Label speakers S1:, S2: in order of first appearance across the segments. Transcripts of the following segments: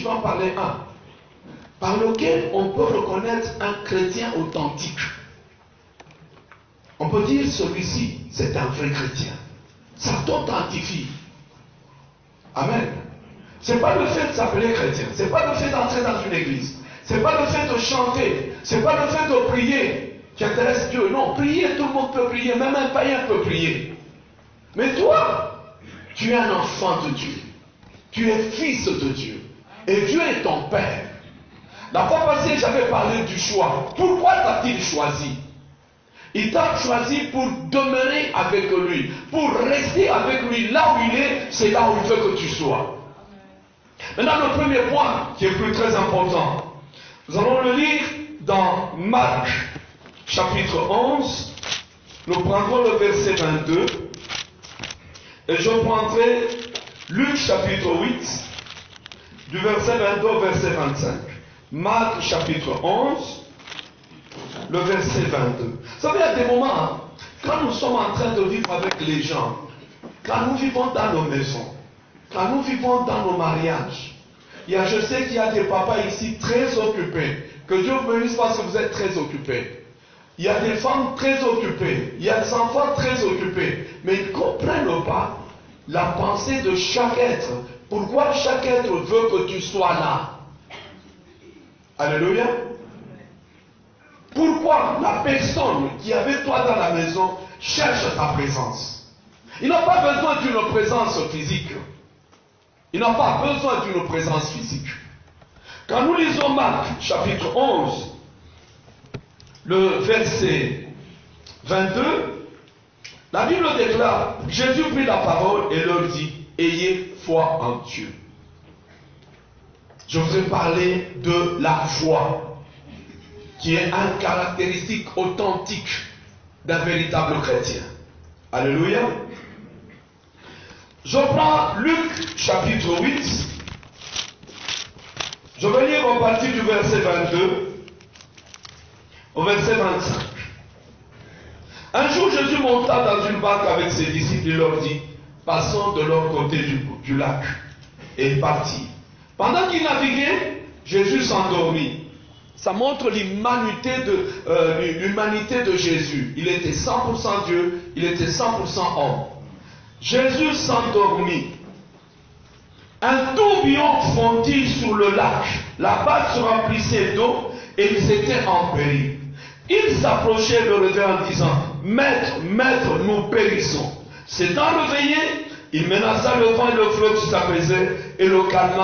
S1: vais en parler un, par lequel on peut reconnaître un chrétien authentique. On peut dire celui-ci, c'est un vrai chrétien. Ça t'authentifie. Amen. C'est pas le fait de s'appeler chrétien, c'est pas le fait d'entrer dans une église, c'est pas le fait de chanter, c'est pas le fait de prier qui intéresse Dieu. Non, prier, tout le monde peut prier, même un païen peut prier. Mais toi, tu es un enfant de Dieu. Tu es fils de Dieu. Et Dieu est ton Père. La fois passée, j'avais parlé du choix. Pourquoi t'a-t-il choisi? Il t'a choisi pour demeurer avec lui, pour rester avec lui. Là où il est, c'est là où il veut que tu sois. Maintenant, le premier point qui est plus très important, nous allons le lire dans Marc, chapitre 11. Nous prendrons le verset 22. Et je prendrai Luc, chapitre 8, du verset 22 au verset 25. Marc, chapitre 11, le verset 22. Vous savez, il y a des moments, quand nous sommes en train de vivre avec les gens, quand nous vivons dans nos maisons, quand nous vivons dans nos mariages, je sais qu'il y a des papas ici très occupés. Que Dieu vous bénisse parce que vous êtes très occupés. Il y a des femmes très occupées. Il y a des enfants très occupés. Mais ils ne comprennent pas la pensée de chaque être. Pourquoi chaque être veut que tu sois là? Alléluia. Pourquoi la personne qui est avec toi dans la maison cherche ta présence? Il n'a pas besoin d'une présence physique. Il n'a pas besoin d'une présence physique. Quand nous lisons Marc, chapitre 11, le verset 22, la Bible déclare, Jésus prit la parole et leur dit, ayez foi en Dieu. Je voudrais parler de la foi, qui est une caractéristique authentique d'un véritable chrétien. Alléluia. Je prends Luc chapitre 8. Je vais lire en partie du verset 22 au verset 25. Un jour, Jésus monta dans une barque avec ses disciples et leur dit, passons de l'autre côté du lac. Et il partit. Pendant qu'il naviguait, Jésus s'endormit. Ça montre l'humanité de Jésus. Il était 100% Dieu, il était 100% homme. Jésus s'endormit. Un tourbillon fondit sur le lac. La barque se remplissait d'eau et ils étaient en péril. Il s'approchait le réveil en disant, Maître, Maître, nous périssons. S'étant réveillé, il menaça le vent et le fleuve s'apaisaient et le calme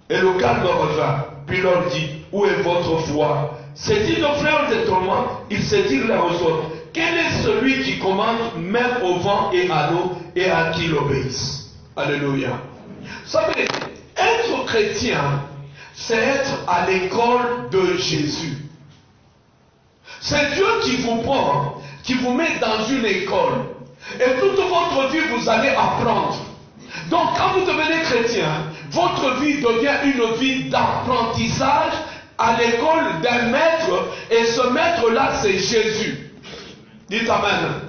S1: revint. Puis leur dit, où est votre foi? C'est-il nos frères d'étonnement? Ils se dirent l'un aux autres, quel est celui qui commande même au vent et à l'eau et à qui il obéisse? Alléluia. Vous savez, être chrétien, c'est être à l'école de Jésus. C'est Dieu qui vous prend, qui vous met dans une école. Et toute votre vie, vous allez apprendre. Donc, quand vous devenez chrétien, votre vie devient une vie d'apprentissage à l'école d'un maître. Et ce maître-là, c'est Jésus. Dites Amen.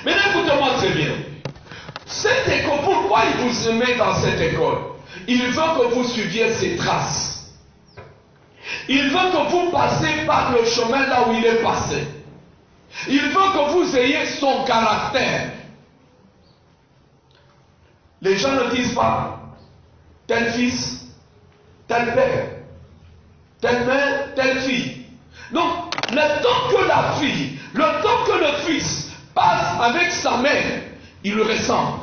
S1: Mais écoutez-moi très bien. Cette école, pourquoi il vous met dans cette école? Il veut que vous suiviez ses traces. Il veut que vous passiez par le chemin là où il est passé. Il veut que vous ayez son caractère. Les gens ne disent pas tel fils, tel père, telle mère, telle fille. Non, le temps que la fille, le temps que le fils passe avec sa mère, il le ressemble.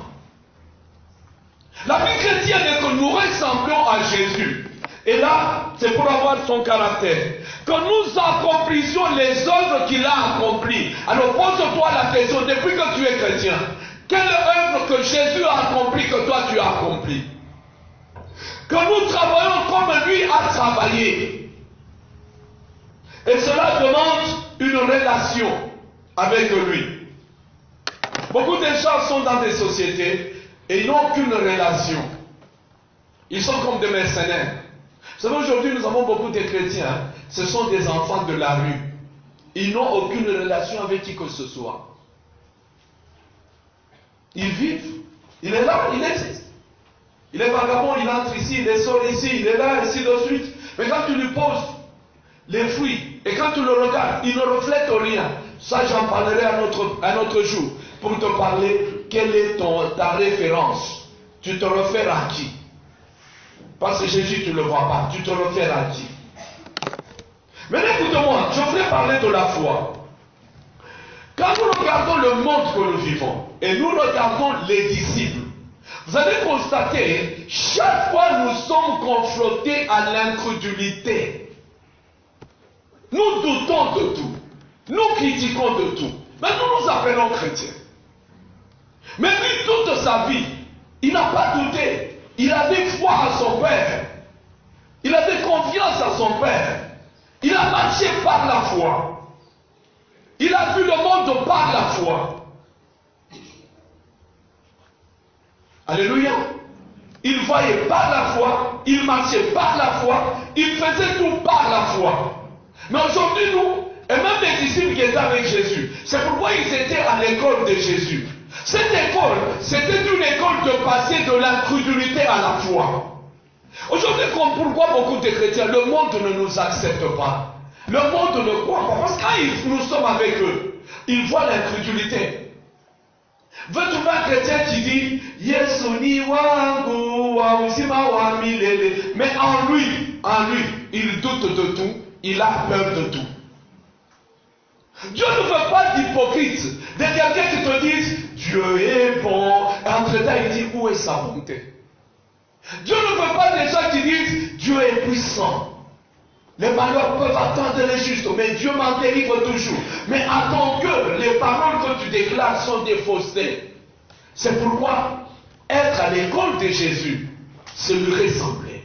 S1: La vie chrétienne est que nous ressemblons à Jésus. Et là, c'est pour avoir son caractère. Que nous accomplissions les œuvres qu'il a accomplies. Alors pose-toi la question, depuis que tu es chrétien, quelle œuvre que Jésus a accomplie que toi tu as accomplie? Que nous travaillons comme lui a travaillé. Et cela demande une relation avec lui. Beaucoup de gens sont dans des sociétés et ils n'ont aucune relation. Ils sont comme des mercenaires. Vous savez, aujourd'hui, nous avons beaucoup de chrétiens. Ce sont des enfants de la rue. Ils n'ont aucune relation avec qui que ce soit. Ils vivent. Il est là, il existe. Il est vagabond, il entre ici, il sort ici, il est là, ainsi de suite. Mais quand tu lui poses les fruits, et quand tu le regardes, il ne reflète rien. Ça, j'en parlerai un autre jour, pour te parler, quelle est ta référence. Tu te réfères à qui? Parce que Jésus, tu ne le vois pas, tu te réfères à qui? Mais écoute-moi, je voudrais parler de la foi. Quand nous regardons le monde que nous vivons, et nous regardons les disciples, vous allez constater, chaque fois nous sommes confrontés à l'incrédulité. Nous doutons de tout. Nous critiquons de tout. Mais nous nous appelons chrétiens. Mais lui, toute sa vie, il n'a pas douté. Il avait foi à son Père. Il avait confiance à son Père. Il a marché par la foi. Il a vu le monde par la foi. Alléluia. Il voyait par la foi, il marchait par la foi, il faisait tout par la foi. Mais aujourd'hui, nous, et même les disciples qui étaient avec Jésus, c'est pourquoi ils étaient à l'école de Jésus. Cette école, c'était une école de passer de l'incrédulité à la foi. Aujourd'hui, pourquoi beaucoup de chrétiens, le monde ne nous accepte pas. Le monde ne croit pas. Parce que quand nous sommes avec eux, ils voient l'incrédulité. Veux trouver un chrétien qui dit Yesu ni wangu wa uzima wa milele. Mais en lui, il doute de tout, il a peur de tout. Dieu ne veut pas d'hypocrite, de quelqu'un qui te dise Dieu est bon. Et entre-temps, il dit où est sa bonté? Dieu ne veut pas des gens qui disent Dieu est puissant. Les malheurs peuvent attendre les justes, mais Dieu m'en délivre toujours. Mais attends que les paroles que tu déclares sont des faussetés. C'est pourquoi être à l'école de Jésus, c'est lui ressembler.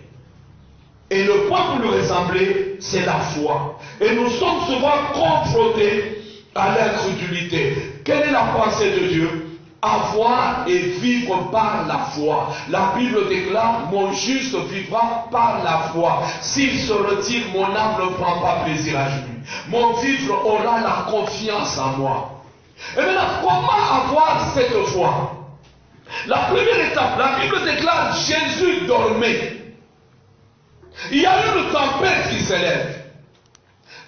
S1: Et le point pour lui ressembler, c'est la foi. Et nous sommes souvent confrontés à l'incrédulité. Quelle est la pensée de Dieu? Avoir et vivre par la foi. La Bible déclare, mon juste vivra par la foi. S'il se retire, mon âme ne prend pas plaisir à lui. Mon vivre aura la confiance en moi. Et maintenant, comment avoir cette foi? La première étape, la Bible déclare, Jésus dormait. Il y a une tempête qui s'élève.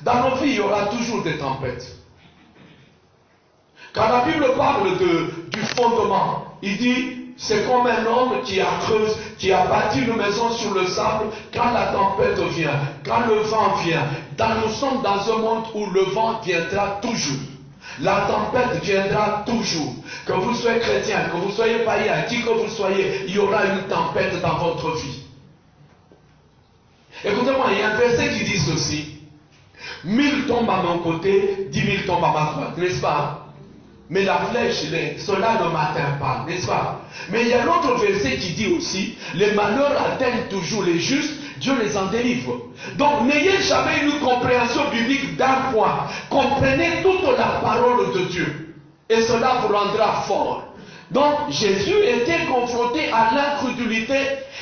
S1: Dans nos vies, il y aura toujours des tempêtes. Quand la Bible parle du fondement, il dit, c'est comme un homme qui a bâti une maison sur le sable. Quand la tempête vient, quand le vent vient, nous sommes dans un monde où le vent viendra toujours. La tempête viendra toujours. Que vous soyez chrétien, que vous soyez païen, qui que vous soyez, il y aura une tempête dans votre vie. Écoutez-moi, il y a un verset qui dit ceci. 1000 tombent à mon côté, 10 000 tombent à ma droite, n'est-ce pas? Mais la flèche, cela ne m'atteint pas, n'est-ce pas? Mais il y a un autre verset qui dit aussi, les malheurs atteignent toujours les justes, Dieu les en délivre. Donc n'ayez jamais une compréhension biblique d'un point. Comprenez toute la parole de Dieu. Et cela vous rendra fort. Donc Jésus était confronté à l'incrédulité.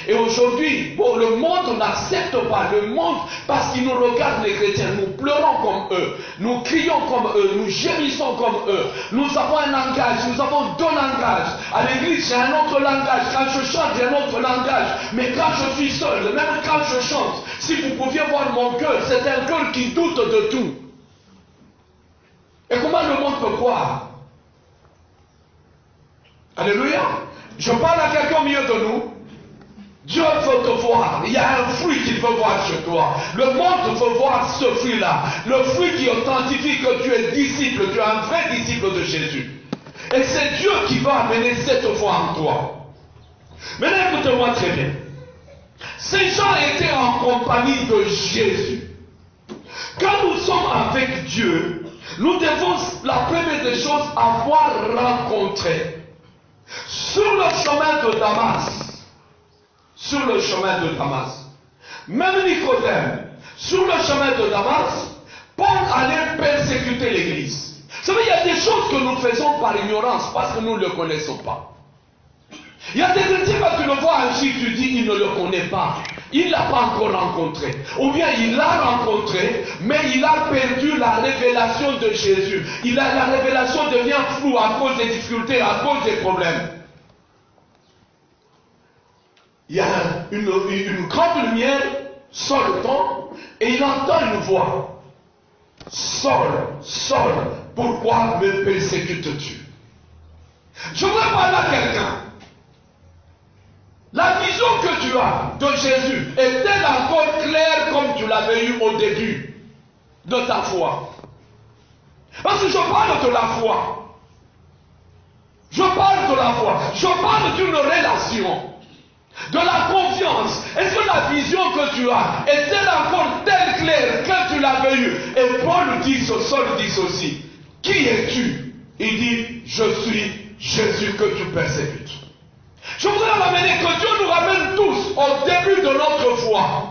S1: Et aujourd'hui, bon, le monde n'accepte pas le monde parce qu'il nous regarde les chrétiens. Nous pleurons comme eux, nous crions comme eux, nous gémissons comme eux. Nous avons un langage, nous avons deux langages. À l'église, j'ai un autre langage. Quand je chante, j'ai un autre langage. Mais quand je suis seul, même quand je chante, si vous pouviez voir mon cœur, c'est un cœur qui doute de tout. Et comment le monde peut croire? Alléluia. Je parle à quelqu'un au milieu de nous. Dieu veut te voir. Il y a un fruit qu'il veut voir chez toi. Le monde veut voir ce fruit-là. Le fruit qui authentifie que tu es disciple, tu es un vrai disciple de Jésus. Et c'est Dieu qui va amener cette foi en toi. Maintenant, écoutez-moi très bien. Ces gens étaient en compagnie de Jésus. Quand nous sommes avec Dieu, nous devons, la première des choses, avoir rencontré. Sur le chemin de Damas, même Nicodème, sur le chemin de Damas, Paul allait persécuter l'église. Vous savez, il y a des choses que nous faisons par ignorance parce que nous ne le connaissons pas. Il y a des chrétiens, quand tu le vois agir, tu dis il ne le connaît pas. Il ne l'a pas encore rencontré. Ou bien il l'a rencontré, mais il a perdu la révélation de Jésus. La révélation devient floue à cause des difficultés, à cause des problèmes. il y a une grande lumière, sort le temps, et il entend une voix. Saul, Saul, pourquoi me persécutes-tu? Je voudrais parler à quelqu'un. La vision que tu as de Jésus est-elle encore claire comme tu l'avais eu au début de ta foi? Parce que je parle de la foi. Je parle de la foi. Je parle d'une relation. De la confiance. Est-ce que la vision que tu as est-elle encore telle claire que tu l'avais eue? Et Paul dit, Saul dit ceci. Qui es-tu? Il dit, je suis Jésus que tu persécutes. Je voudrais ramener que Dieu nous ramène tous au début de notre foi.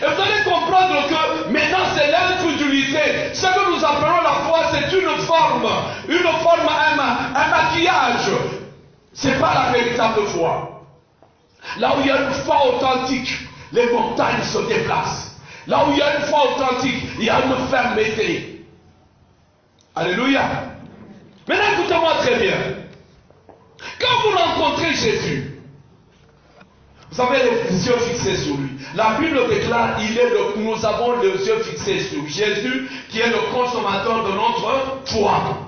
S1: Et vous allez comprendre que maintenant c'est l'incrédulité. Ce que nous appelons la foi, c'est une forme, un maquillage. Ce n'est pas la véritable foi. Là où il y a une foi authentique, les montagnes se déplacent. Là où il y a une foi authentique, il y a une fermeté. Alléluia. Maintenant écoutez-moi très bien. Quand vous rencontrez Jésus, vous avez les yeux fixés sur lui. La Bible déclare, nous avons les yeux fixés sur Jésus, qui est le consommateur de notre foi.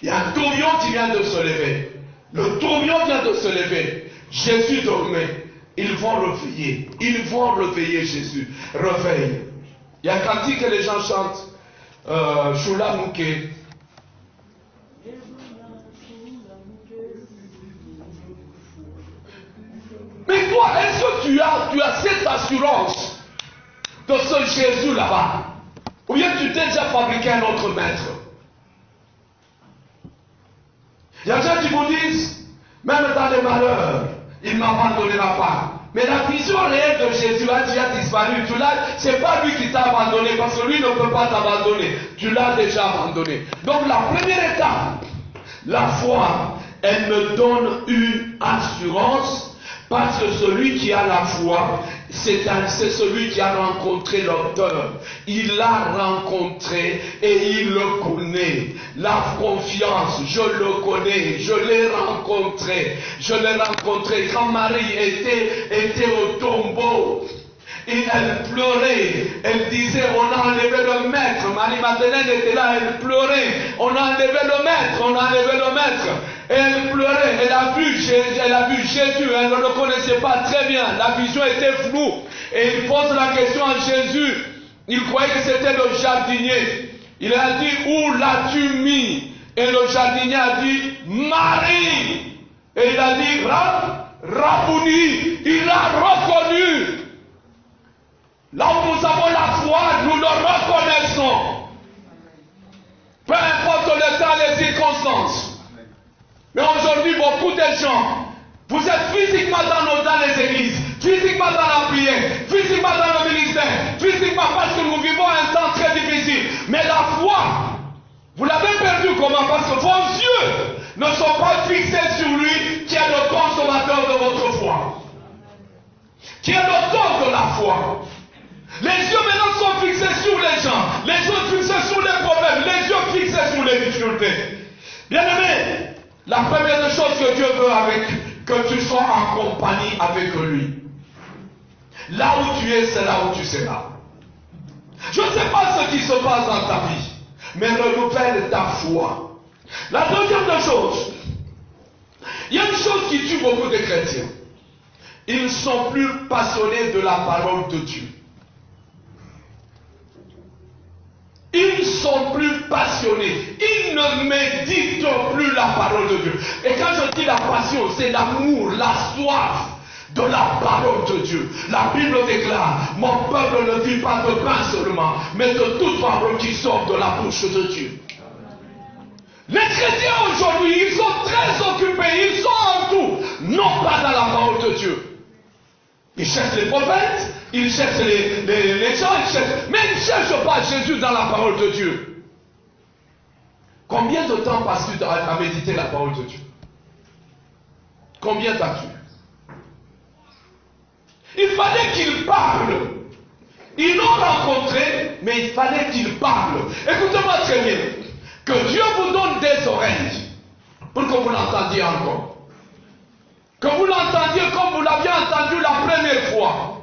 S1: Il y a un tourbillon qui vient de se lever. Le tourbillon vient de se lever. Jésus dormait. Ils vont réveiller. Ils vont réveiller Jésus. Réveille. Il y a un cantique que les gens chantent. Shula Mouké. Mais toi, est-ce que tu as cette assurance de ce Jésus là-bas? Ou bien tu t'es déjà fabriqué un autre maître? Il y a des gens qui vous disent, même dans les malheurs, il ne m'abandonnera pas. Mais la vision réelle de Jésus a déjà disparu. Ce n'est pas lui qui t'a abandonné, parce que lui ne peut pas t'abandonner. Tu l'as déjà abandonné. Donc la première étape, la foi, elle me donne une assurance. Parce que celui qui a la foi, c'est celui qui a rencontré l'auteur. Il l'a rencontré et il le connaît. La confiance, je le connais, je l'ai rencontré. Je l'ai rencontré quand Marie était au tombeau. Et elle pleurait, elle disait, on a enlevé le maître. Marie-Madeleine était là, elle pleurait. On a enlevé le maître, on a enlevé le maître. Et elle pleurait, elle a vu Jésus, elle ne le connaissait pas très bien. La vision était floue. Et il pose la question à Jésus. Il croyait que c'était le jardinier. Il a dit, où l'as-tu mis? Et le jardinier a dit, Marie. Et il a dit, Rabouni. Il l'a reconnu. Là où nous avons la foi, nous le reconnaissons. Peu importe le temps, les circonstances. Mais aujourd'hui, beaucoup de gens, vous êtes physiquement dans les églises, physiquement dans la prière, physiquement dans le ministère, physiquement parce que nous vivons un temps très difficile. Mais la foi, vous l'avez perdu comment? Parce que vos yeux ne sont pas fixés sur lui qui est le consommateur de votre foi. Qui est l'auteur de la foi. Les yeux maintenant sont fixés sur les gens, les yeux fixés sur les problèmes, les yeux fixés sur les difficultés. Bien-aimé, la première chose que Dieu veut que tu sois en compagnie avec lui. Là où tu es, c'est là où tu seras. Je ne sais pas ce qui se passe dans ta vie, mais renouvelle ta foi. La deuxième chose, il y a une chose qui tue beaucoup de chrétiens. Ils ne sont plus passionnés de la parole de Dieu. Ils ne sont plus passionnés. Ils ne méditent plus la parole de Dieu. Et quand je dis la passion, c'est l'amour, la soif de la parole de Dieu. La Bible déclare, mon peuple ne vit pas de pain seulement, mais de toute parole qui sort de la bouche de Dieu. Les chrétiens aujourd'hui, ils sont très occupés, ils sont en tout, non pas dans la parole de Dieu. Ils cherchent les prophètes, ils cherchent les gens, mais ils ne cherchent pas Jésus dans la parole de Dieu. Combien de temps passes-tu à méditer la parole de Dieu? Combien t'as-tu? Il fallait qu'il parle. Ils l'ont rencontré, mais il fallait qu'il parle. Écoutez-moi très bien. Que Dieu vous donne des oreilles pour que vous l'entendiez encore. Que vous l'entendiez comme vous l'aviez entendu la première fois.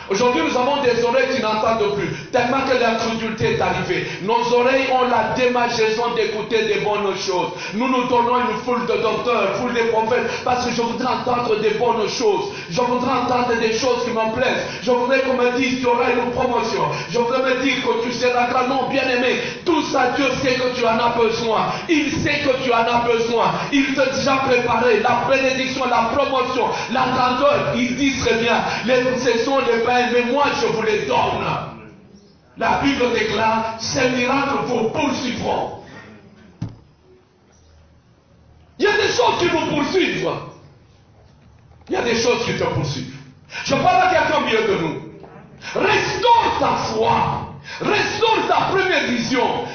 S1: Aujourd'hui, nous avons des oreilles qui n'entendent plus, tellement que l'incrédulité est arrivée. Nos oreilles ont la démangeaison d'écouter des bonnes choses. Nous nous donnons une foule de docteurs, foule de prophètes, parce que je voudrais entendre des bonnes choses. Je voudrais entendre des choses qui me plaisent. Je voudrais qu'on me dise, tu auras une promotion. Je voudrais me dire que tu seras grand. Non, bien aimé, tout ça, Dieu sait que tu en as besoin. Il sait que tu en as besoin. Il t'a déjà préparé la bénédiction, la promotion, la grandeur. Il dit très bien, ce sont les pains, mais moi je vous les donne. La Bible déclare, ces miracles vous poursuivront. Il y a des choses qui vous poursuivent. Il y a des choses qui te poursuivent. Je parle à quelqu'un au milieu de nous. Restaure ta foi. Restaure ta première vision.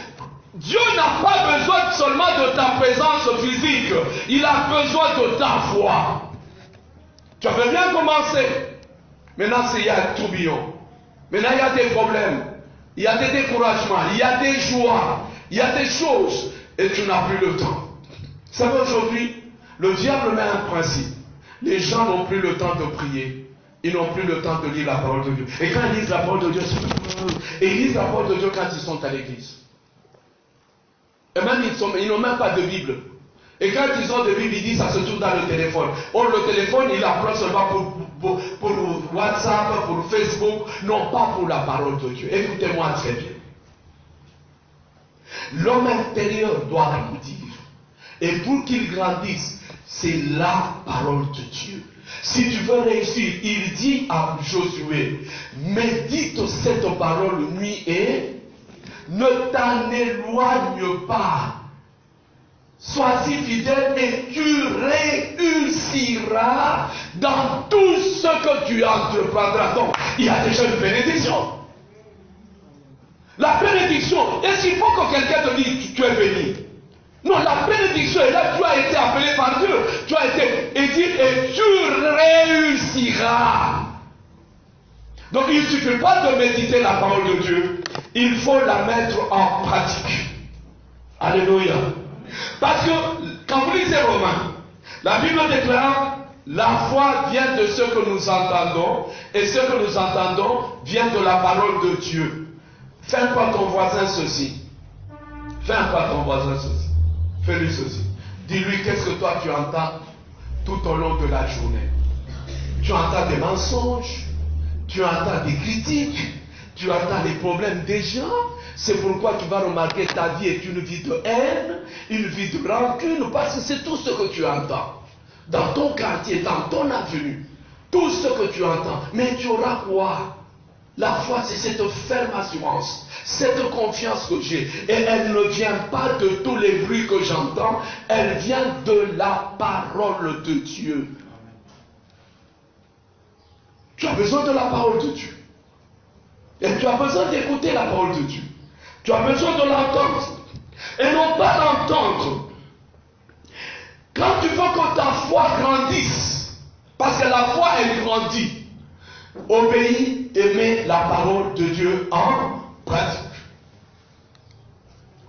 S1: Dieu n'a pas besoin seulement de ta présence physique. Il a besoin de ta foi. Tu avais bien commencé. Maintenant, il y a un tourbillon. Maintenant, il y a des problèmes. Il y a des découragements. Il y a des joies. Il y a des choses. Et tu n'as plus le temps. Vous savez, aujourd'hui, le diable met un principe. Les gens n'ont plus le temps de prier. Ils n'ont plus le temps de lire la parole de Dieu. Et quand ils lisent la parole de Dieu, et ils lisent la parole de Dieu quand ils sont à l'église. Et même, ils n'ont même pas de Bible. Et quand ils ont des Bibles, ils disent ça se trouve dans le téléphone. Or, le téléphone, il apprend seulement pour WhatsApp, pour Facebook, non pas pour la parole de Dieu. Écoutez-moi très bien. L'homme intérieur doit grandir. Et pour qu'il grandisse, c'est la parole de Dieu. Si tu veux réussir, il dit à Josué, médite cette parole nuit et ne t'en éloigne pas. Sois-y fidèle et tu réussiras dans tout ce que tu entreprendras. Donc, il y a déjà une bénédiction. La bénédiction, est-ce qu'il faut que quelqu'un te dise tu es béni? Non, la bénédiction est là, tu as été appelé par Dieu. Tu as été dit et tu réussiras. Donc il ne suffit pas de méditer la parole de Dieu, il faut la mettre en pratique. Alléluia. Parce que quand vous lisez Romains, la Bible déclare la foi vient de ce que nous entendons, et ce que nous entendons vient de la parole de Dieu. Fais un pas à ton voisin ceci. Fais un pas à ton voisin ceci. Fais-lui ceci. Dis-lui qu'est-ce que toi tu entends tout au long de la journée. Tu entends des mensonges, tu entends des critiques, tu entends les problèmes des gens. C'est pourquoi tu vas remarquer ta vie est une vie de haine, une vie de rancune, parce que c'est tout ce que tu entends. Dans ton quartier, dans ton avenue, tout ce que tu entends. Mais tu auras quoi? La foi, c'est cette ferme assurance, cette confiance que j'ai. Et elle ne vient pas de tous les bruits que j'entends, elle vient de la parole de Dieu. Tu as besoin de la parole de Dieu. Et tu as besoin d'écouter la parole de Dieu. Tu as besoin de l'entendre. Et non pas l'entendre. Quand tu veux que ta foi grandisse, parce que la foi, elle grandit, obéis et mets la parole de Dieu en pratique.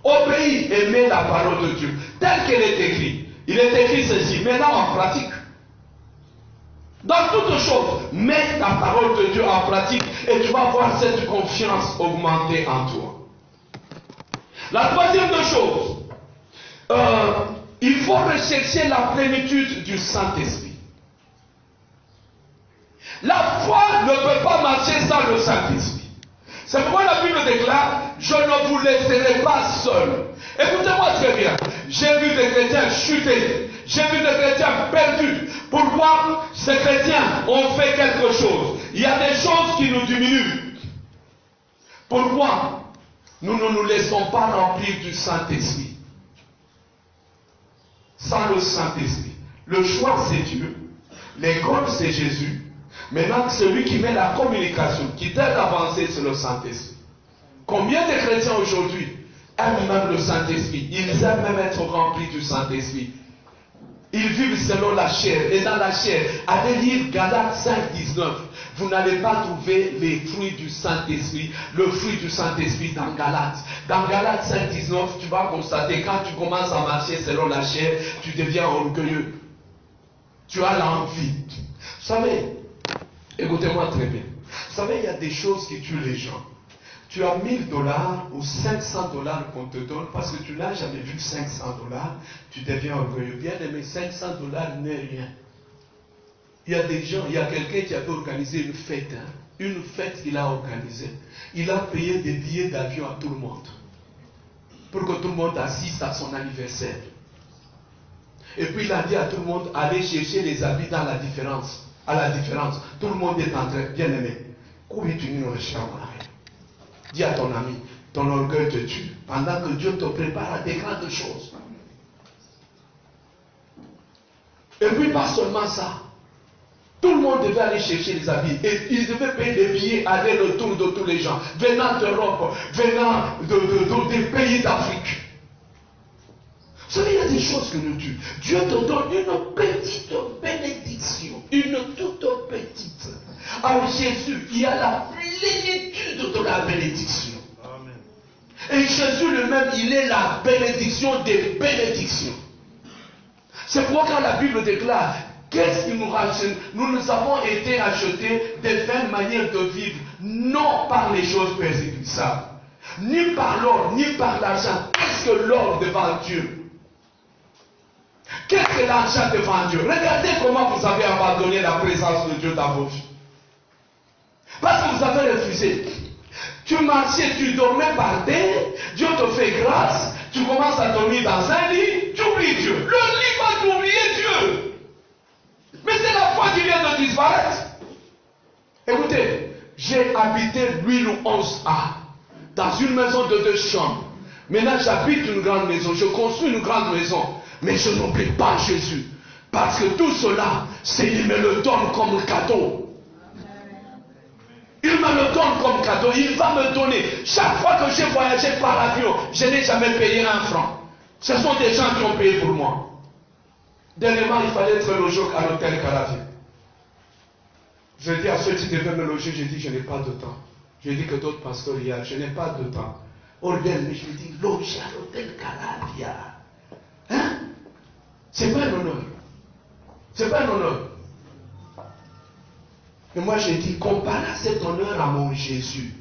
S1: Obéis et mets la parole de Dieu telle qu'elle est écrite. Il est écrit ceci, mets-la en pratique. Dans toutes choses, mets la parole de Dieu en pratique et tu vas voir cette confiance augmenter en toi. La troisième chose, il faut rechercher la plénitude du Saint-Esprit. La foi ne peut pas marcher sans le Saint-Esprit. C'est pourquoi la Bible déclare, je ne vous laisserai pas seul. Écoutez-moi très bien. J'ai vu des chrétiens chuter. J'ai vu des chrétiens perdus. Pourquoi ces chrétiens ont fait quelque chose? Il y a des choses qui nous diminuent. Pourquoi nous ne nous laissons pas remplir du Saint-Esprit? Sans le Saint-Esprit. Le choix, c'est Dieu. L'école, c'est Jésus. Maintenant, celui qui met la communication, qui t'aide à avancer, c'est le Saint-Esprit. Combien de chrétiens aujourd'hui aiment même le Saint-Esprit? Ils aiment même être remplis du Saint-Esprit. Ils vivent selon la chair. Et dans la chair, allez lire Galates 5, 19. Vous n'allez pas trouver les fruits du Saint-Esprit, le fruit du Saint-Esprit dans Galates. Dans Galates 5, 19, tu vas constater, quand tu commences à marcher selon la chair, tu deviens orgueilleux. Tu as l'envie. Vous savez, écoutez-moi très bien. Vous savez, il y a des choses qui tuent les gens. Tu as $1000 ou $500 qu'on te donne parce que tu n'as jamais vu $500. Tu deviens orgueilleux. Bien aimé, $500 n'est rien. Il y a des gens, il y a quelqu'un qui avait organisé une fête. Une fête qu'il a organisée. Il a payé des billets d'avion à tout le monde. Pour que tout le monde assiste à son anniversaire. Et puis il a dit à tout le monde, allez chercher les habits dans la différence. À la différence. Tout le monde est en train, bien aimé. Dis à ton ami, ton orgueil te tue. Pendant que Dieu te prépare à des grandes choses. Et puis pas seulement ça. Tout le monde devait aller chercher les habits. Et ils devaient payer des billets, aller le tour de tous les gens. Venant d'Europe, venant des pays d'Afrique. Vous savez, il y a des choses que nous tuent. Dieu te donne une petite bénédiction. Une toute petite. En Jésus, il y a la plénitude de la bénédiction. Amen. Et Jésus lui-même, il est la bénédiction des bénédictions. C'est pourquoi quand la Bible déclare, qu'est-ce qui nous rachète? Nous avons été achetés des vaines manières de vivre, non par les choses persécusables, ni par l'or, ni par l'argent. Qu'est-ce que l'or devant Dieu? Qu'est-ce que l'argent devant Dieu? Regardez comment vous avez abandonné la présence de Dieu dans vos vies. Parce que vous avez refusé. Tu marchais, tu dormais par terre, Dieu te fait grâce, tu commences à dormir dans un lit, tu oublies Dieu. Le lit va t'oublier Dieu. Mais c'est la foi qui vient de disparaître. Écoutez, j'ai habité l'huile 11A dans une maison de 2 chambres. Maintenant j'habite une grande maison, je construis une grande maison. Mais je n'oublie pas Jésus. Parce que tout cela, c'est il me le donne comme cadeau. Il me le donne comme cadeau. Il va me donner. Chaque fois que j'ai voyagé par avion, je n'ai jamais payé un franc. Ce sont des gens qui ont payé pour moi. Dernièrement, il fallait être logé à l'hôtel Caravie. Je dis à ceux qui devaient me loger, je dis, je n'ai pas de temps. Je dis que d'autres pasteurs y a, je n'ai pas de temps. Or bien, mais je dis, loger à l'hôtel Caravia. Hein? C'est pas un honneur. C'est pas un honneur. Et moi j'ai dit, compare à cet honneur à mon Jésus.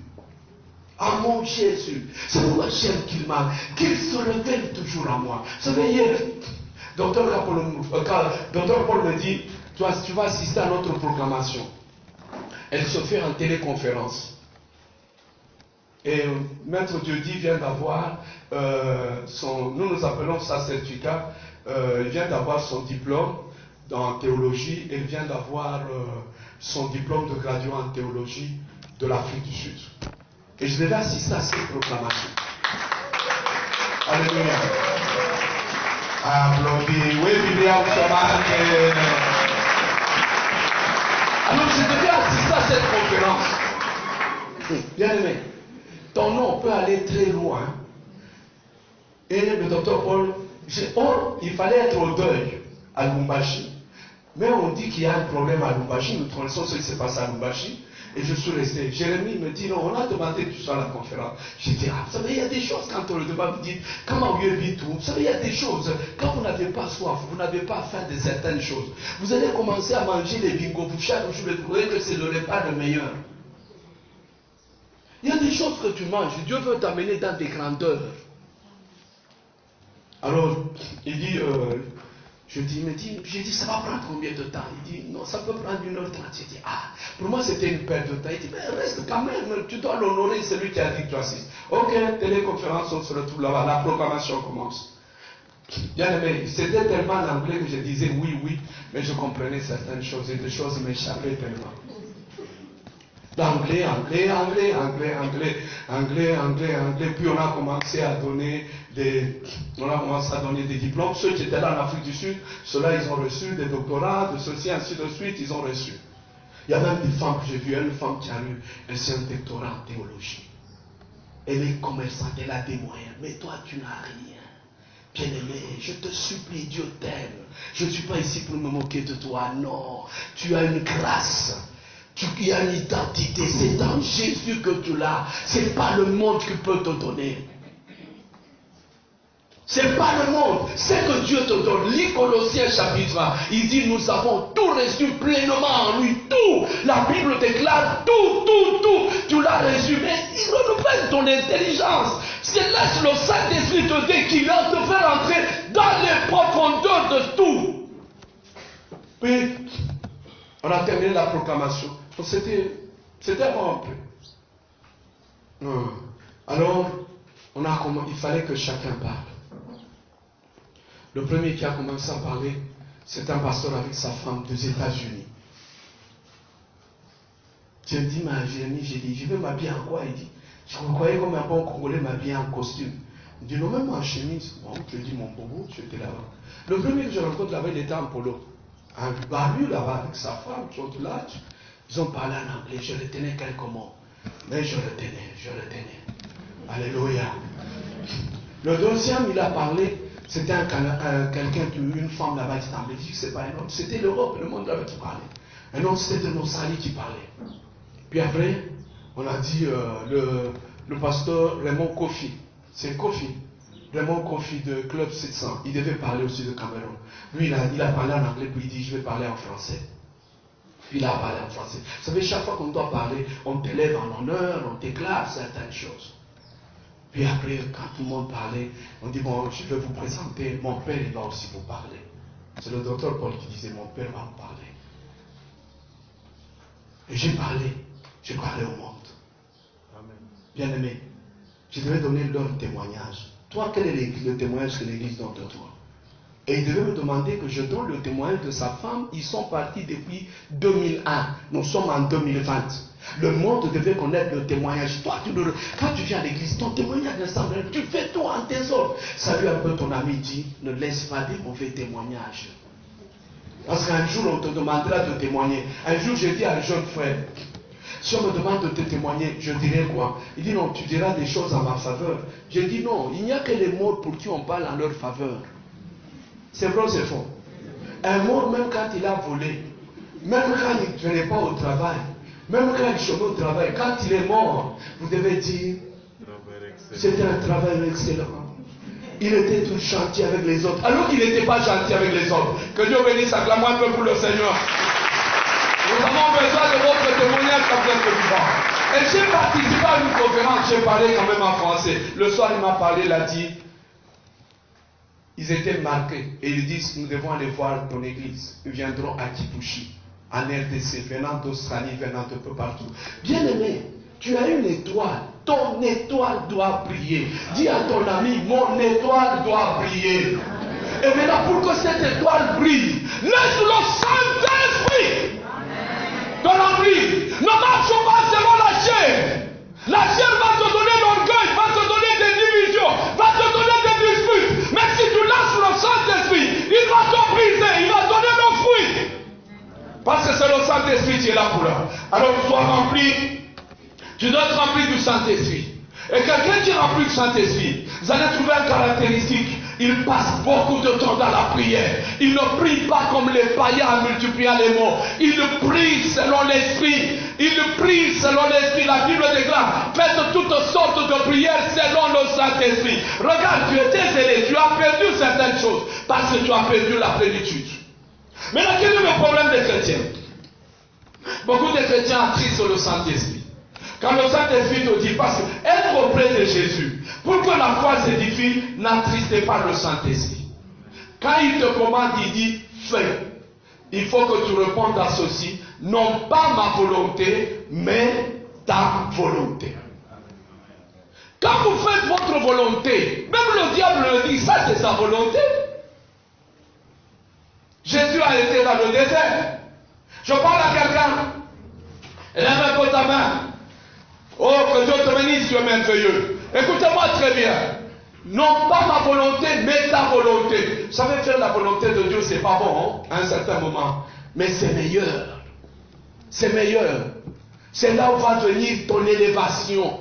S1: À mon Jésus. C'est pourquoi j'aime qu'il se révèle toujours à moi. Vous savez, hier, Docteur Paul me dit, tu vas assister à notre proclamation. Elle se fait en téléconférence. Et Maître Dieu-dit vient d'avoir nous appelons ça certificat, il vient d'avoir son diplôme en théologie, et il vient d'avoir son diplôme de graduat en théologie de l'Afrique du Sud. Et je devais assister à cette proclamation. Alléluia. Applaudis. Oui, Biblia, alors je devais assister à cette conférence. Bien aimé, ton nom peut aller très loin. Et le docteur Paul, il fallait être au deuil à Lubumbashi. Mais on dit qu'il y a un problème à Lubumbashi. Nous connaissons ce qui s'est passé à Lubumbashi. Et je suis resté. Jérémie me dit, non, on a demandé que tu sois à la conférence. J'ai dit, vous savez, il y a des choses quand on le demande, vous dites, comment vous vit tout. Vous savez, il y a des choses, quand vous n'avez pas soif, vous n'avez pas faim de certaines choses, vous allez commencer à manger les bingos, vous chaque jour, vous trouvez que c'est le repas le meilleur. Il y a des choses que tu manges, Dieu veut t'amener dans des grandeurs. Alors, il dit, j'ai dit, ça va prendre combien de temps? Il dit, non, ça peut prendre 1h30. J'ai dit, pour moi c'était une perte de temps. Il dit, mais reste quand même, tu dois l'honorer, celui qui a dit que tu assistes. Ok, téléconférence, on se retrouve là-bas, la proclamation commence. Bien aimé, c'était tellement en anglais que je disais oui, oui, mais je comprenais certaines choses et des choses m'échappaient tellement. Anglais, puis on a commencé à donner des diplômes. Ceux qui étaient là en Afrique du Sud, ceux-là, ils ont reçu des doctorats, de ceci, ainsi de suite, ils ont reçu. Il y a même des femmes que j'ai vues, une femme qui a eu un doctorat en théologie. Elle est commerçante, elle a des moyens, mais toi, tu n'as rien. Bien-aimé, je te supplie, Dieu t'aime. Je ne suis pas ici pour me moquer de toi, non. Tu as une grâce. Tu as une identité, c'est dans Jésus que tu l'as. Ce n'est pas le monde qui peut te donner. C'est pas le monde, c'est que Dieu te donne. Lis Colossiens chapitre 1, il dit nous avons tout reçu pleinement en lui, tout. La Bible déclare tout. Tu l'as reçu, mais il renouvelle ton intelligence. C'est laisse le Saint-Esprit te dire qu'il va te faire entrer dans les profondeurs de tout. Puis, on a terminé la proclamation. C'était avant un peu. Alors, il fallait que chacun parle. Le premier qui a commencé à parler, c'est un pasteur avec sa femme des États-Unis. Je me dis, j'ai dit, je vais m'habiller en quoi? Il dit, je croyais comme un bon Congolais m'habiller en costume. Il dit, non, même en chemise. Bon, je dis, mon bobo, tu étais là-bas. Le premier que je rencontre là-bas, il était en polo. Un barbu là-bas avec sa femme, qui ont de l'âge. Ils ont parlé en anglais, je retenais quelques mots. Mais je retenais. Alléluia. Le deuxième, il a parlé. C'était quelqu'un, une femme là-bas qui était en Belgique, c'est pas un homme, c'était l'Europe, le monde là-bas qui parlait. Un homme, c'était de Nosali qui parlait. Puis après, on a dit le pasteur Raymond Kofi, c'est Kofi, Raymond Kofi de Club 700, il devait parler aussi de Cameroun. Lui, il a parlé en anglais, puis il dit, je vais parler en français. Puis il a parlé en français. Vous savez, chaque fois qu'on doit parler, on t'élève en honneur, on déclare certaines choses. Puis après, quand tout le monde parlait, on dit, bon, je vais vous présenter, mon père, il va aussi vous parler. C'est le docteur Paul qui disait, mon père va vous parler. Et j'ai parlé au monde. Amen. Bien aimé, je devais donner leur témoignage. Toi, quel est le témoignage que l'Église donne de toi? Et il devait me demander que je donne le témoignage de sa femme. Ils sont partis depuis 2001. Nous sommes en 2020. Le monde devait connaître le témoignage. Toi, quand tu viens à l'église, ton témoignage ne semble rien. Tu fais tout en désordre. Salut un peu ton ami, dit, ne laisse pas des mauvais témoignages. Parce qu'un jour, on te demandera de témoigner. Un jour, j'ai dit à un jeune frère, si on me demande de te témoigner, je dirai quoi? Il dit, non, tu diras des choses en ma faveur. J'ai dit, non, il n'y a que les morts pour qui on parle en leur faveur. C'est vrai ou c'est faux? Un mort, même quand il a volé, même quand il ne venait pas au travail, même quand il chômait au travail, quand il est mort, vous devez dire, c'était un travail excellent. Il était tout gentil avec les autres, alors qu'il n'était pas gentil avec les autres. Que Dieu bénisse, acclamons un peu pour le Seigneur. Nous avons besoin de votre témoignage quand vous êtes vivant. Et j'ai participé à une conférence, j'ai parlé quand même en français. Le soir, il m'a parlé, il a dit, ils étaient marqués. Et ils disent, nous devons aller voir ton église. Ils viendront à Kipushi, en RDC, venant d'Australie, venant de peu partout. Bien aimé, tu as une étoile. Ton étoile doit briller. Dis à ton ami, mon étoile doit briller. Et maintenant, pour que cette étoile brille, laisse le Saint-Esprit te remplir. Ne marche pas selon la chair. La chair va te donner l'orgueil, va te donner des divisions, va te donner des disputes. Mais si tu laisses le Saint-Esprit, il va te briser, il va donner le fruit. Parce que c'est le Saint-Esprit qui est là pour là. Alors sois rempli. Tu dois être rempli du Saint-Esprit. Et quelqu'un qui est rempli du Saint-Esprit, vous allez trouver une caractéristique. Il passe beaucoup de temps dans la prière. Il ne prie pas comme les païens en multipliant les mots. Il prie selon l'Esprit. Il prie selon l'Esprit. La Bible déclare, faites toutes sortes de prières selon le Saint-Esprit. Regarde, tu étais zélé, tu as perdu certaines choses parce que tu as perdu la plénitude. Maintenant, quel est le problème des chrétiens? Beaucoup de chrétiens crient sur le Saint-Esprit. Quand le Saint-Esprit te dit, parce que être auprès de Jésus, pour que la foi s'édifie, n'attristez pas le Saint-Esprit. Quand il te commande, il dit, fais. Il faut que tu répondes à ceci, non pas ma volonté, mais ta volonté. Quand vous faites votre volonté, même le diable le dit, ça c'est sa volonté. Jésus a été dans le désert. Je parle à quelqu'un. Lève un peu ta main. Oh, que Dieu te bénisse, tu es merveilleux. Écoutez-moi très bien. Non pas ma volonté, mais ta volonté. Vous savez, faire la volonté de Dieu, c'est pas bon, hein, à un certain moment. Mais c'est meilleur. C'est meilleur. C'est là où va venir ton élévation.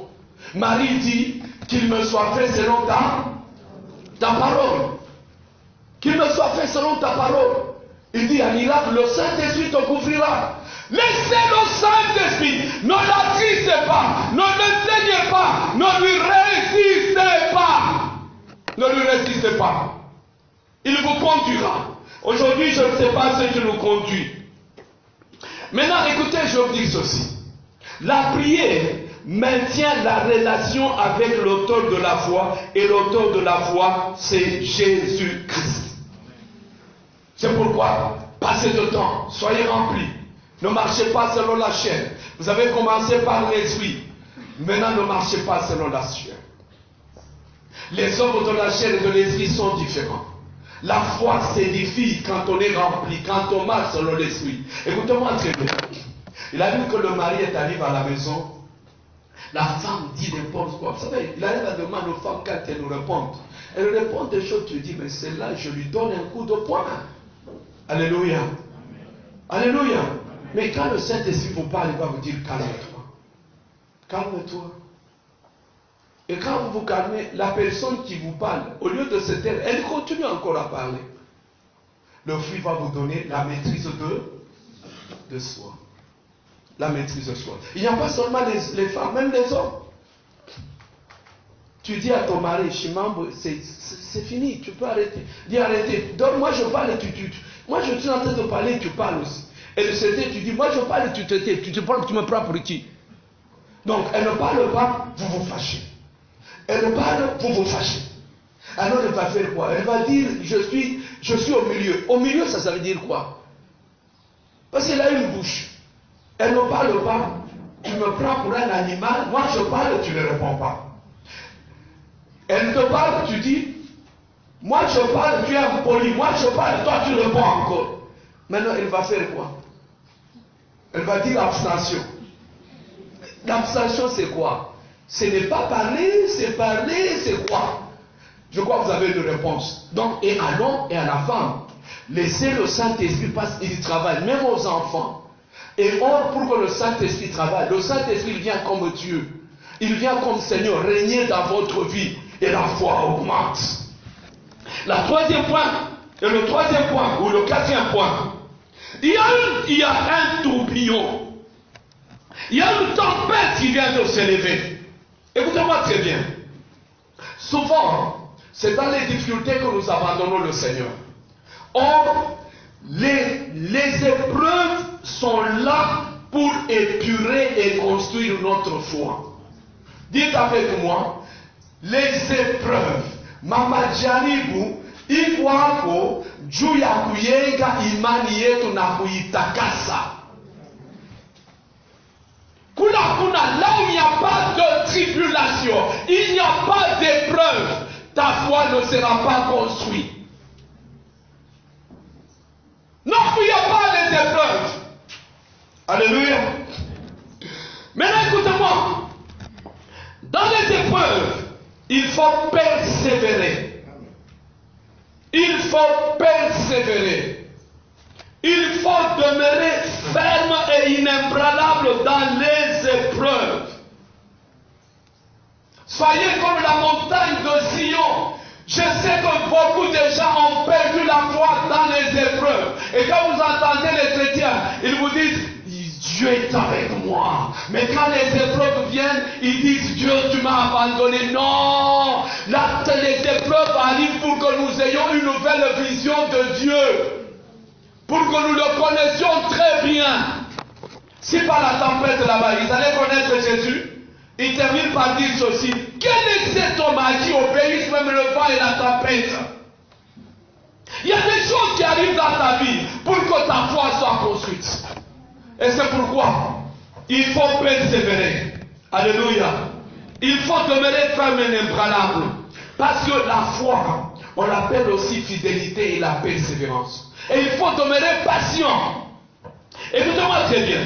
S1: Marie dit qu'il me soit fait selon ta parole. Qu'il me soit fait selon ta parole. Il dit à miracle, le Saint-Esprit te couvrira. Laissez le Saint-Esprit. Ne l'attristez pas. Ne l'éteignez pas. Ne lui résistez pas. Ne lui résistez pas. Il vous conduira. Aujourd'hui, je ne sais pas ce qui nous conduit. Maintenant, écoutez, je vais vous dire ceci. La prière maintient la relation avec l'auteur de la foi. Et l'auteur de la foi, c'est Jésus-Christ. C'est pourquoi, passez de temps, soyez remplis. Ne marchez pas selon la chair. Vous avez commencé par l'esprit. Maintenant, ne marchez pas selon la chair. Les œuvres de la chair et de l'esprit sont différents. La foi s'édifie quand on est rempli, quand on marche selon l'esprit. Écoutez-moi très bien. Il a vu que le mari est arrivé à la maison. La femme dit n'importe quoi. Vous savez, il arrive à demander aux femmes quand elles nous répondent. Elles répondent des choses, tu dis, mais celle-là, je lui donne un coup de poing. Alléluia. Alléluia. Mais quand le Saint-Esprit vous parle, il va vous dire, calme-toi. Calme-toi. Et quand vous vous calmez, la personne qui vous parle, au lieu de se taire, elle continue encore à parler. Le fruit va vous donner la maîtrise de soi. La maîtrise de soi. Il n'y a pas seulement les femmes, même les hommes. Tu dis à ton mari, Chimambo, c'est fini, tu peux arrêter. Dis arrêtez. Donc moi je parle et moi je suis en train de parler et tu parles aussi. Et le CT, tu dis, moi je parle et tu te tais. Tu me prends pour qui? Donc elle ne parle pas, vous vous fâchez. Elle parle, vous vous fâchez. Alors elle va faire quoi? Elle va dire, je suis au milieu. Au milieu, ça veut dire quoi? Parce qu'elle a une bouche. Elle ne parle pas. Tu me prends pour un animal. Moi, je parle, tu ne réponds pas. Elle te parle, tu dis, moi je parle, tu es impoli. Moi je parle, toi tu réponds encore. Maintenant, elle va faire quoi? Elle va dire abstention. L'abstention, c'est quoi? Ce n'est pas parler, c'est quoi? Je crois que vous avez une réponse. Donc, et à l'homme et à la femme, laissez le Saint-Esprit parce qu'il travaille, même aux enfants. Et or, pour que le Saint-Esprit travaille, le Saint-Esprit vient comme Dieu. Il vient comme Seigneur, régner dans votre vie. Et la foi augmente. Le troisième point, ou le quatrième point, il y a un tourbillon. Il y a une tempête qui vient de s'élever. Écoutez-moi très bien. Souvent, c'est dans les difficultés que nous abandonnons le Seigneur. Or, les épreuves sont là pour épurer et construire notre foi. Dites avec moi, les épreuves. Mama Janibu, ikwako, juu ya kuyenga imani yetu na kuitakasa. Là où il n'y a pas de tribulation, il n'y a pas d'épreuve, ta foi ne sera pas construite. Non, il n'y a pas les épreuves. Alléluia. Maintenant, écoutez-moi. Dans les épreuves, il faut persévérer. Il faut persévérer. Il faut demeurer ferme et inébranlable dans les épreuves. Soyez comme la montagne de Sion. Je sais que beaucoup de gens ont perdu la foi dans les épreuves. Et quand vous entendez les chrétiens, ils vous disent, Dieu est avec moi. Mais quand les épreuves viennent, ils disent, Dieu, tu m'as abandonné. Non, là, les épreuves arrivent pour que nous ayons une nouvelle vision de Dieu. Pour que nous le connaissions très bien. Si par la tempête là-bas, ils allaient connaître Jésus, il termine par dire ceci. Quel est cet homme à qui obéissent même le vent et la tempête? Il y a des choses qui arrivent dans ta vie pour que ta foi soit construite. Et c'est pourquoi il faut persévérer. Alléluia. Il faut demeurer ferme et inébranlable. Parce que la foi, on l'appelle aussi fidélité et la persévérance. Et il faut demeurer patient. Écoutez-moi très bien.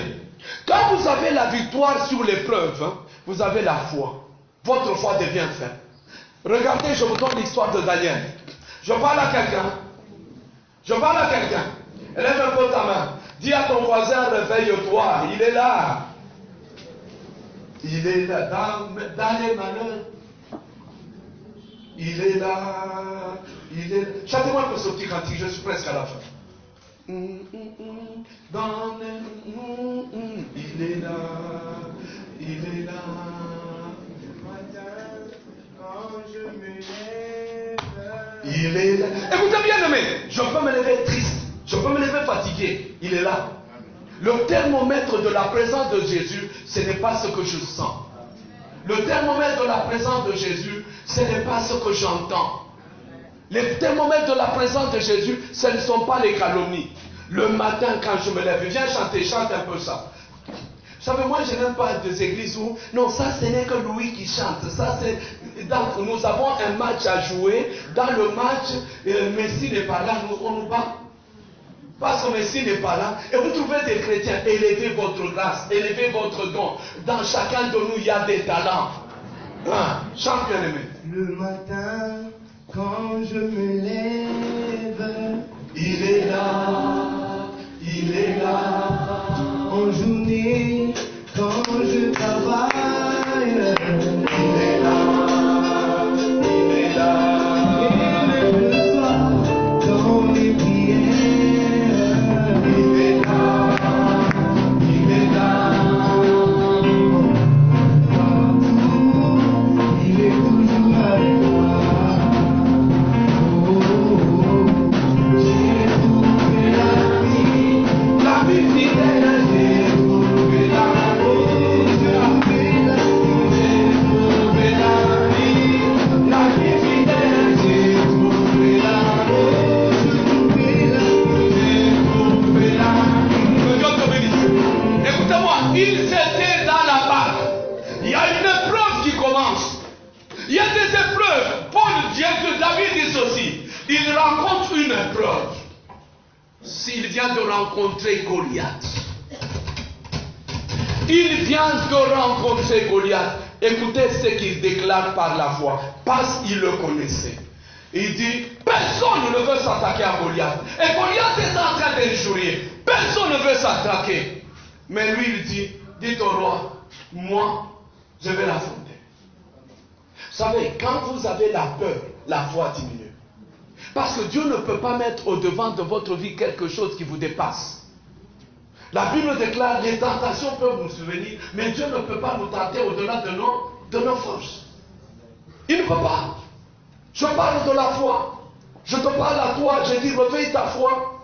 S1: Quand vous avez la victoire sur l'épreuve, vous avez la foi. Votre foi devient ferme. Regardez, je vous donne l'histoire de Daniel. Je parle à quelqu'un. Lève un peu ta main. Dis à ton voisin, réveille-toi. Il est là. Il est là. Dans les malheurs. Il est là. Il est là. Chantez-moi un peu ce petit cantique, je suis presque à la fin. Dans les... Il est là. Il est là.
S2: Matin, quand je me lève,
S1: Il est là. Écoutez bien, aimé, je peux me lever triste, je peux me lever fatigué. Il est là. Le thermomètre de la présence de Jésus, ce n'est pas ce que je sens. Le thermomètre de la présence de Jésus, ce n'est pas ce que j'entends. Les thermomètres de la présence de Jésus, ce ne sont pas les calomnies. Le matin, quand je me lève, viens chanter, chante un peu ça. Vous savez, moi, je n'aime pas des églises où, non, ça, ce n'est que Louis qui chante. Ça, c'est... Donc, nous avons un match à jouer. Dans le match, Messi n'est pas là, on nous bat. Parce que Messi n'est pas là. Et vous trouvez des chrétiens, élevez votre grâce, élevez votre don. Dans chacun de nous, il y a des talents. Hein? Chante bien aimé.
S2: Le matin, quand je me lève,
S1: il est là, il est là.
S2: En journée, quand je travaille, il est là, il est là. Et le soir, dans les prières, il est là, il est là. Partout, il est toujours avec moi. J'ai trouvé la vie fidèle.
S1: Ils étaient dans la barque. Il y a une épreuve qui commence. Il y a des épreuves. Paul, David dit ceci. Il rencontre une épreuve. S'il vient de rencontrer Goliath. Il vient de rencontrer Goliath. Écoutez ce qu'il déclare par la foi. Parce qu'il le connaissait. Il dit, personne ne veut s'attaquer à Goliath. Et Goliath est en train d'injurier. Personne ne veut s'attaquer. Mais lui, il dit, dites au roi, moi, je vais l'affronter. Vous savez, quand vous avez la peur, la foi diminue. Parce que Dieu ne peut pas mettre au devant de votre vie quelque chose qui vous dépasse. La Bible déclare, les tentations peuvent nous survenir, mais Dieu ne peut pas nous tenter au-delà de nos forces. Il ne peut pas. Je parle de la foi. Je te parle à toi, je dis, réveille ta foi.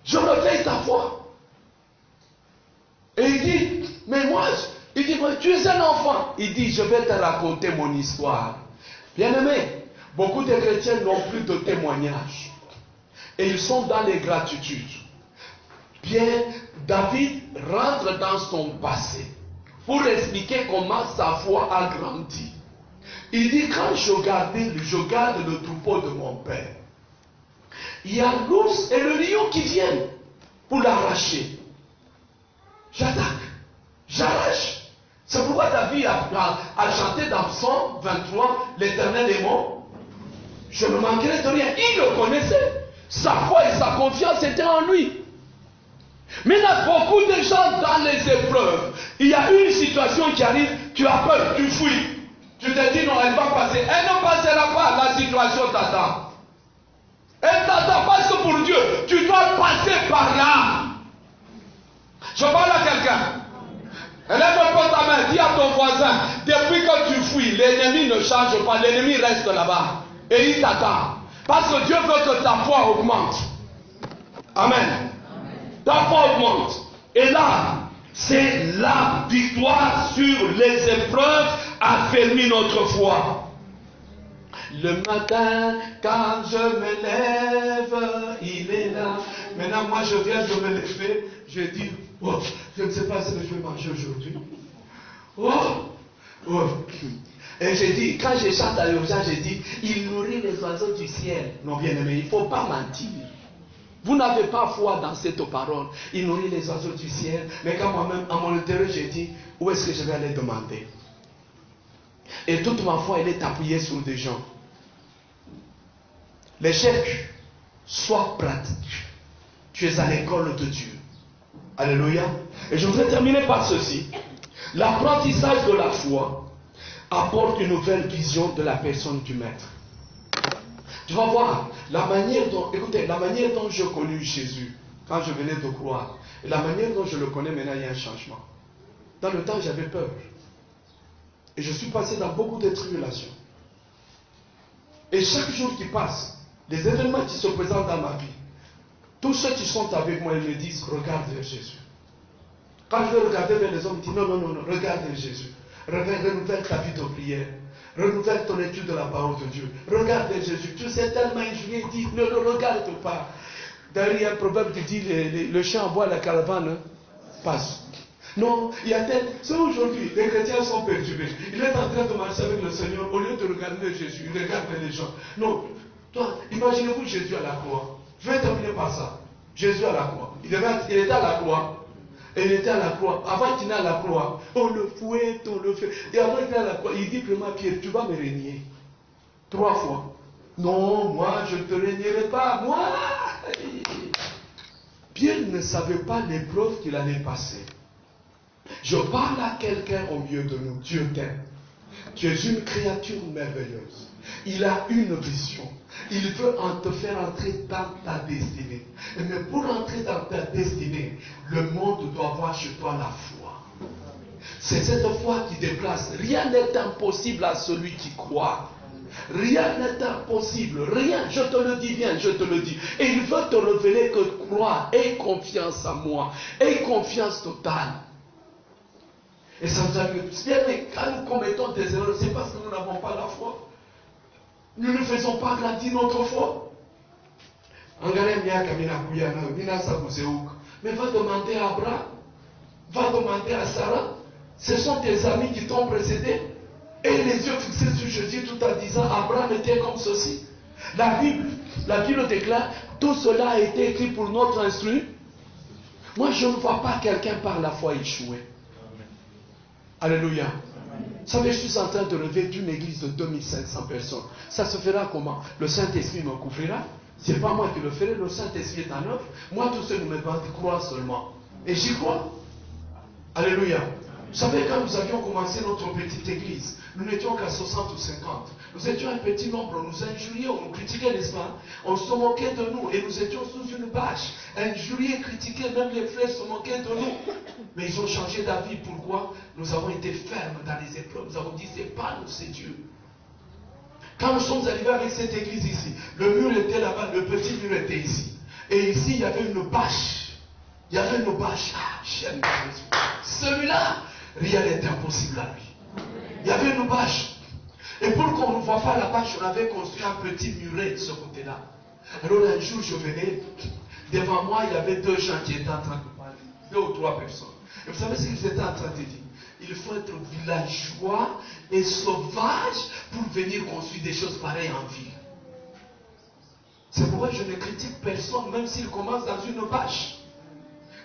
S1: Je réveille ta foi. Et il dit, mais moi, il dit, tu es un enfant. Il dit, je vais te raconter mon histoire. Bien-aimé, beaucoup de chrétiens n'ont plus de témoignages. Et ils sont dans les gratitudes. Bien, David rentre dans son passé pour expliquer comment sa foi a grandi. Il dit, quand je garde le troupeau de mon père, il y a l'ours et le lion qui viennent pour l'arracher. J'attaque, j'arrache. C'est pourquoi David a chanté dans Psaume 23, l'Éternel est mon. Je ne manquerai de rien. Il le connaissait. Sa foi et sa confiance étaient en lui. Mais il y a beaucoup de gens dans les épreuves. Il y a une situation qui arrive, tu as peur, tu fuis. Tu te dis non, elle va passer. Elle ne passera pas, la situation t'attend. Elle t'attend parce que pour Dieu, tu dois passer par là. Je parle à quelqu'un. Lève un peu ta main, dis à ton voisin, depuis que tu fuis, l'ennemi ne change pas, l'ennemi reste là-bas. Et il t'attend. Parce que Dieu veut que ta foi augmente. Amen. Ta foi augmente. Et là, c'est la victoire sur les épreuves affermit notre foi. Le matin, quand je me lève, il est là. Maintenant, moi, je viens de me lever. Je dis, oh, je ne sais pas ce que je vais manger aujourd'hui. Oh. Et j'ai dit, quand je chante à l'urgence, j'ai dit, il nourrit les oiseaux du ciel. Non, bien aimé, il ne faut pas mentir. Vous n'avez pas foi dans cette parole. Il nourrit les oiseaux du ciel. Mais quand moi-même, à mon intérieur, j'ai dit, où est-ce que je vais aller demander? Et toute ma foi, elle est appuyée sur des gens. L'échec, soit pratique. Tu es à l'école de Dieu. Alléluia. Et je voudrais terminer par ceci. L'apprentissage de la foi apporte une nouvelle vision de la personne du maître. Tu vas voir la manière dont, écoutez, la manière dont je connus Jésus quand je venais de croire, et la manière dont je le connais maintenant, il y a un changement. Dans le temps, j'avais peur. Et je suis passé dans beaucoup de tribulations. Et chaque jour qui passe, les événements qui se présentent dans ma vie, tous ceux qui sont avec moi, ils me disent, regarde vers Jésus. Quand je vais regarder vers les hommes, ils disent, non, regarde vers Jésus. Renouvelle ta vie de prière. Renouvelle ton étude de la parole de Dieu. Regarde vers Jésus. Tu sais tellement injurié, dis, ne le regarde pas. D'ailleurs, il y a un proverbe qui dit, le chien aboie, la caravane passe. Non, il y a tel... C'est aujourd'hui, les chrétiens sont perturbés. Il est en train de marcher avec le Seigneur. Au lieu de regarder Jésus, il regarde les gens. Non, toi, imaginez-vous Jésus à la croix. Je vais terminer par ça. Jésus à la croix. Il était à la croix. Il était à la croix. Avant qu'il n'aille à la croix, on le fouette, on le fait. Et avant qu'il n'aille à la croix, il dit vraiment à Pierre, tu vas me régner. 3 fois. Non, moi, je ne te régnerai pas. Moi. Pierre ne savait pas l'épreuve qu'il allait passer. Je parle à quelqu'un au milieu de nous. Dieu t'aime. Tu es une créature merveilleuse. Il a une vision. Il veut te faire entrer dans ta destinée. Mais pour entrer dans ta destinée, le monde doit avoir chez toi la foi. C'est cette foi qui déplace. Rien n'est impossible à celui qui croit. Rien n'est impossible. Rien. Je te le dis bien, je te le dis. Et il veut te révéler que crois. Aie confiance en moi. Aie confiance totale. Et ça nous arrive bien, mais quand nous commettons des erreurs, c'est parce que nous n'avons pas la foi. Nous ne faisons pas grandir notre foi. Mais va demander à Abraham, va demander à Sarah. Ce sont tes amis qui t'ont précédé. Et les yeux fixés sur Jésus tout en disant Abraham était comme ceci. La Bible déclare tout cela a été écrit pour notre instruit. Moi je ne vois pas quelqu'un par la foi échouer. Alléluia. Vous savez, je suis en train de relever d'une église de 2500 personnes. Ça se fera comment? Le Saint-Esprit me couvrira. Ce n'est pas moi qui le ferai, le Saint-Esprit est en œuvre. Moi, tout ce que nous me demande, croire seulement. Et j'y crois. Alléluia. Vous savez, quand nous avions commencé notre petite église, nous n'étions qu'à 60 ou 50. Nous étions un petit nombre, on nous injuriait, on nous critiquait, n'est-ce pas? On se moquait de nous et nous étions sous une bâche. Injuriés, critiqués, même les frères se moquaient de nous. Mais ils ont changé d'avis. Pourquoi? Nous avons été fermes dans les épreuves. Nous avons dit, c'est pas nous, c'est Dieu. Quand nous sommes arrivés avec cette église ici, le mur était là-bas, le petit mur était ici. Et ici, il y avait une bâche. Il y avait une bâche. Ah, j'aime Jésus. Celui-là, rien n'est impossible à lui. Il y avait une bâche. Et pour qu'on ne voit pas la bâche, on avait construit un petit muret de ce côté-là. Alors un jour, je venais, devant moi, il y avait 2 gens qui étaient en train de parler. 2 ou 3 personnes. Et vous savez ce qu'ils étaient en train de dire? Il faut être villageois et sauvage pour venir construire des choses pareilles en ville. C'est pourquoi je ne critique personne, même s'il commence dans une bâche.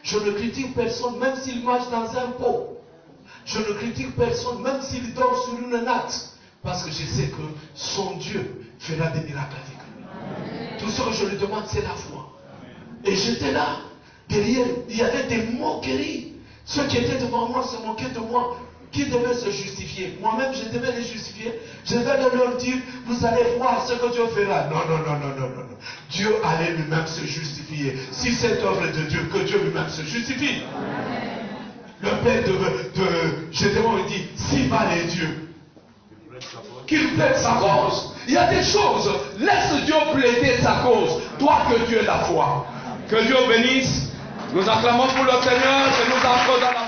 S1: Je ne critique personne, même s'il marche dans un pot. Je ne critique personne, même s'il dort sur une natte. Parce que je sais que son Dieu fera des miracles avec lui. Tout ce que je lui demande, c'est la foi. Et j'étais là, derrière, il y avait des moqueries. Ceux qui étaient devant moi se moquaient de moi. Qui devait se justifier? Moi-même, je devais les justifier. Je devais leur dire, vous allez voir ce que Dieu fera. Non. Dieu allait lui-même se justifier. Si c'est œuvre de Dieu, que Dieu lui-même se justifie. Le père de Gédéon me dit, si mal est Dieu, qu'il plaide sa cause. Il y a des choses, laisse Dieu plaider sa cause. Toi que Dieu est la foi. Que Dieu bénisse. Nous acclamons pour le Seigneur et nous entrons dans la